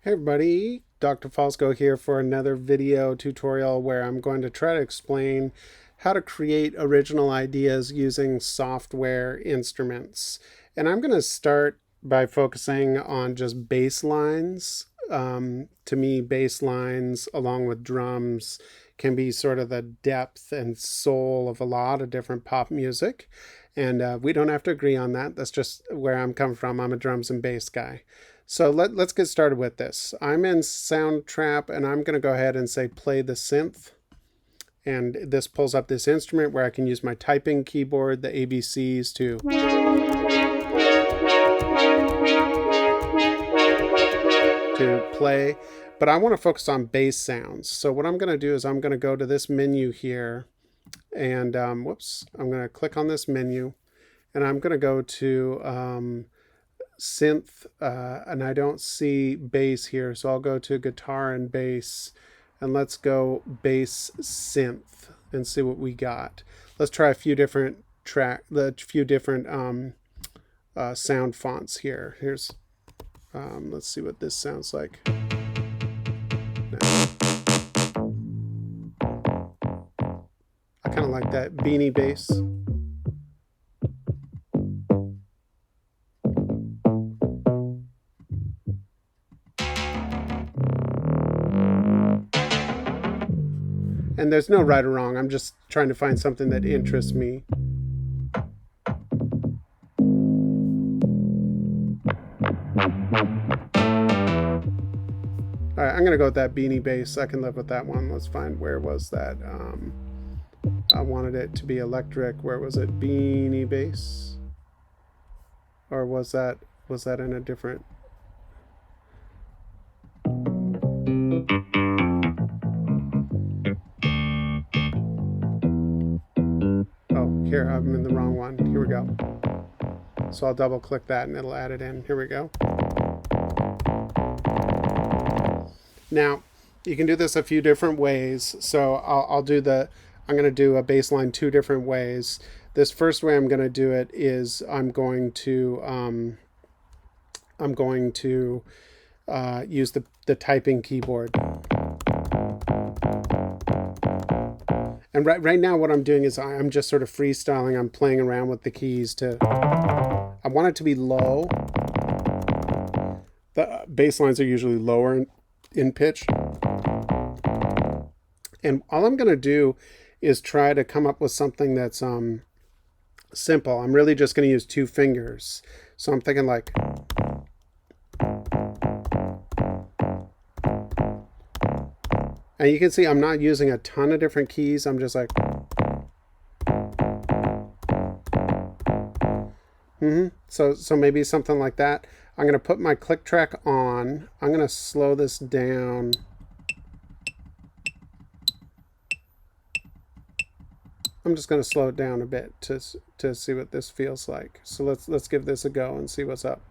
Hey everybody, Dr. Falskow here for another video tutorial where I'm going to try to explain how to create original ideas using software instruments. And I'm going to start by focusing on just bass lines. To me, bass lines along with drums can be sort of the depth and soul of a lot of different pop music. And we don't have to agree on that. That's just where I'm coming from. I'm a drums and bass guy. So let's get started with this. I'm in Soundtrap and I'm going to go ahead and say play the synth. And this pulls up this instrument where I can use my typing keyboard, the ABCs to play. But I want to focus on bass sounds. So what I'm going to do is I'm going to go to this menu here and I'm going to click on this menu and I'm going to go to synth and I don't see bass here, so I'll go to guitar and bass and let's go bass synth and see what we got. Let's try a few different sound fonts here. Here's let's see what this sounds like. I kind of like that beanie bass. And there's no right or wrong. I'm just trying to find something that interests me. All right, I'm gonna go with that beanie bass. I can live with that one. Let's find, where was that? I wanted it to be electric. Where was it? Beanie bass? Or was that in a different? Oh, here, I'm in the wrong one. Here we go. So I'll double click that and it'll add it in. Here we go. Now, you can do this a few different ways. So I'm going to do a bass line two different ways. This first way I'm going to do it is I'm going to use the typing keyboard. And right now what I'm doing is I'm just sort of freestyling. I'm playing around with the keys I want it to be low. The bass lines are usually lower in pitch. And all I'm going to do is try to come up with something that's simple. I'm really just going to use two fingers. So I'm thinking like... And you can see I'm not using a ton of different keys. I'm just like... So maybe something like that. I'm going to put my click track on. I'm going to slow this down. I'm just going to slow it down a bit to see what this feels like. So let's give this a go and see what's up.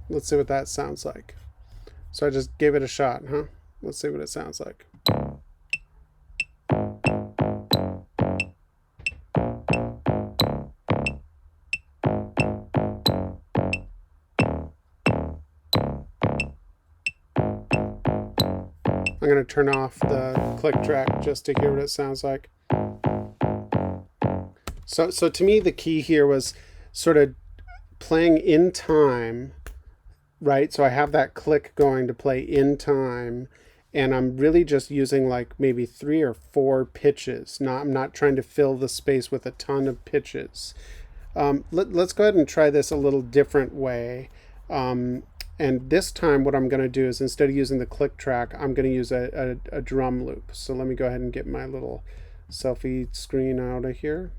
Let's see what that sounds like. So I just gave it a shot, huh? Let's see what it sounds like. I'm going to turn off the click track just to hear what it sounds like. So to me, the key here was sort of playing in time, right? So I have that click going to play in time, and I'm really just using like maybe 3 or 4 pitches. I'm not trying to fill the space with a ton of pitches. Let's go ahead and try this a little different way. And this time what I'm going to do is, instead of using the click track, I'm going to use a drum loop. So let me go ahead and get my little selfie screen out of here.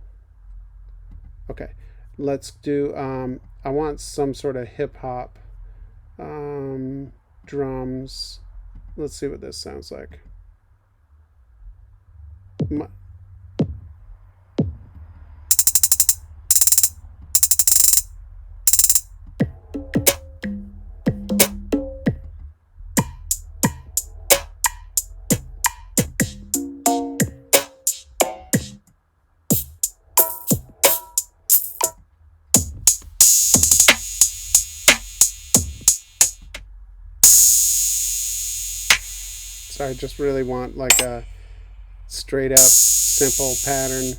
Okay, let's do, I want some sort of hip hop drums. Let's see what this sounds like. So I just really want like a straight up simple pattern.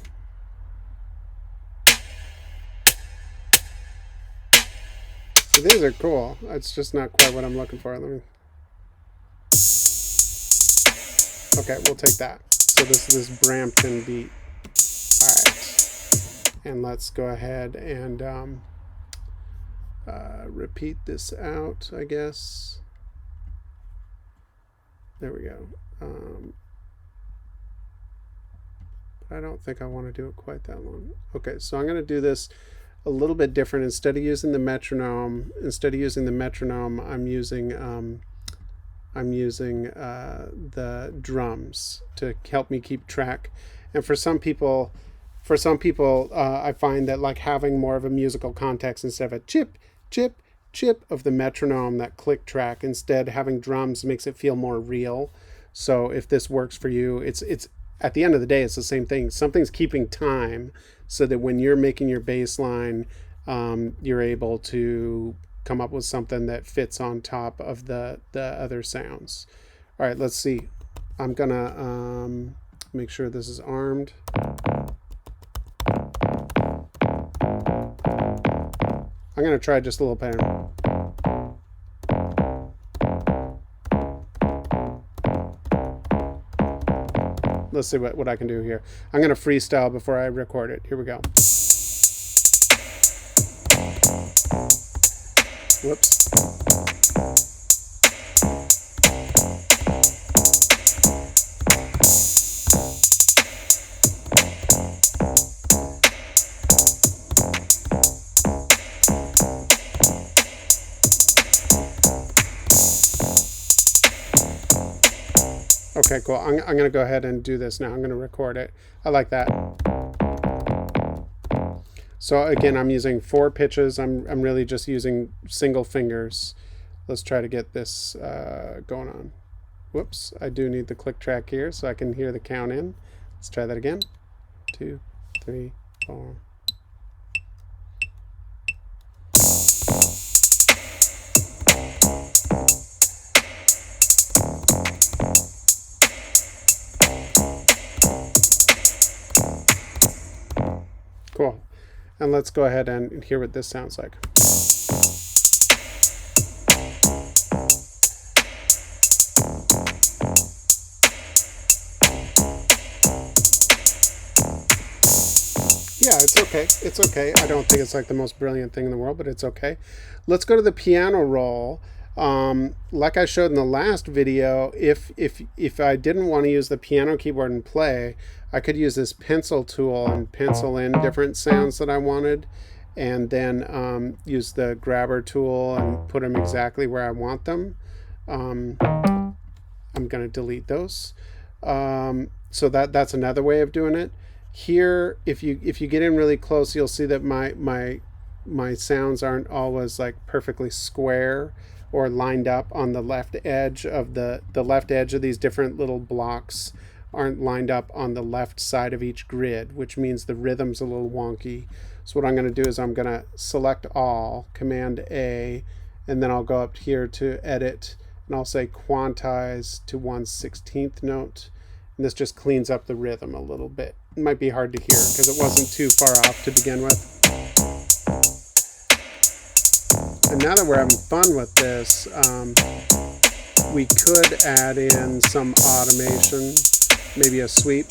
So these are cool. It's just not quite what I'm looking for. Let me. Okay, we'll take that. So this is this Brampton beat. All right, and let's go ahead and repeat this out, I guess. There we go. I don't think I want to do it quite that long. Okay, so I'm going to do this a little bit different. Instead of using the metronome, I'm using the drums to help me keep track. And for some people, I find that like having more of a musical context instead of a chip, chip, chip of the metronome, that click track, instead having drums makes it feel more real. So if this works for you, it's at the end of the day, it's the same thing. Something's keeping time so that when you're making your bass line, you're able to come up with something that fits on top of the other sounds. All right, let's see. I'm gonna make sure this is armed. I'm gonna try just a little pattern. Let's see what I can do here. I'm gonna freestyle before I record it. Here we go. Whoops. Okay, cool. I'm going to go ahead and do this now. I'm going to record it. I like that. So again, I'm using 4 pitches. I'm really just using single fingers. Let's try to get this going on. Whoops, I do need the click track here so I can hear the count in. Let's try that again. 2, 3, 4. Cool. And let's go ahead and hear what this sounds like. Yeah, it's okay. It's okay. I don't think it's like the most brilliant thing in the world, but it's okay. Let's go to the piano roll. Like I showed in the last video, if I didn't want to use the piano keyboard and play, I could use this pencil tool and pencil in different sounds that I wanted, and then use the grabber tool and put them exactly where I want them. I'm going to delete those. So that's another way of doing it. Here, if you get in really close, you'll see that my sounds aren't always like perfectly square or lined up on the left edge of the left edge of these different little blocks aren't lined up on the left side of each grid, which means the rhythm's a little wonky. So what I'm going to do is I'm going to select all, Command A, and then I'll go up here to edit, and I'll say quantize to 1/16th note. And this just cleans up the rhythm a little bit. It might be hard to hear because it wasn't too far off to begin with. And now that we're having fun with this, we could add in some automation, maybe a sweep.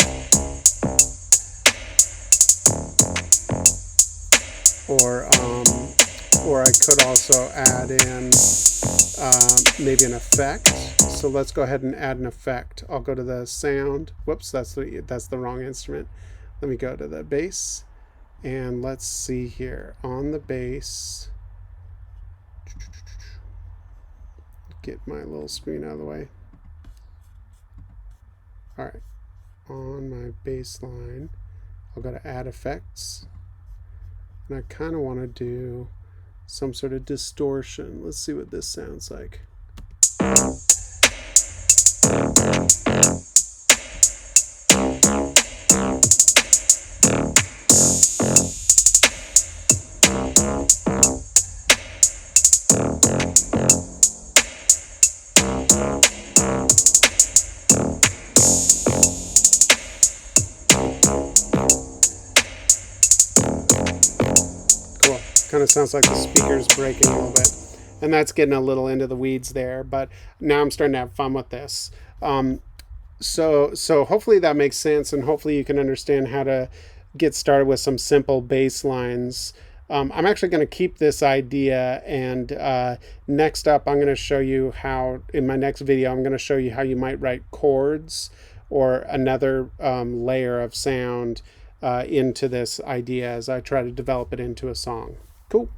Or I could also add in maybe an effect. So let's go ahead and add an effect. I'll go to the sound. Whoops, that's the wrong instrument. Let me go to the bass, and let's see here on the bass. Get my little screen out of the way. All right, on my bass line, I'll go to add effects, and I kind of want to do some sort of distortion. Let's see what this sounds like. kind of sounds like the speaker's breaking a little bit. And that's getting a little into the weeds there, but now I'm starting to have fun with this. So hopefully that makes sense, and hopefully you can understand how to get started with some simple bass lines. I'm actually going to keep this idea, and next up I'm going to show you how, in my next video, I'm going to show you how you might write chords or another layer of sound into this idea as I try to develop it into a song. Cool.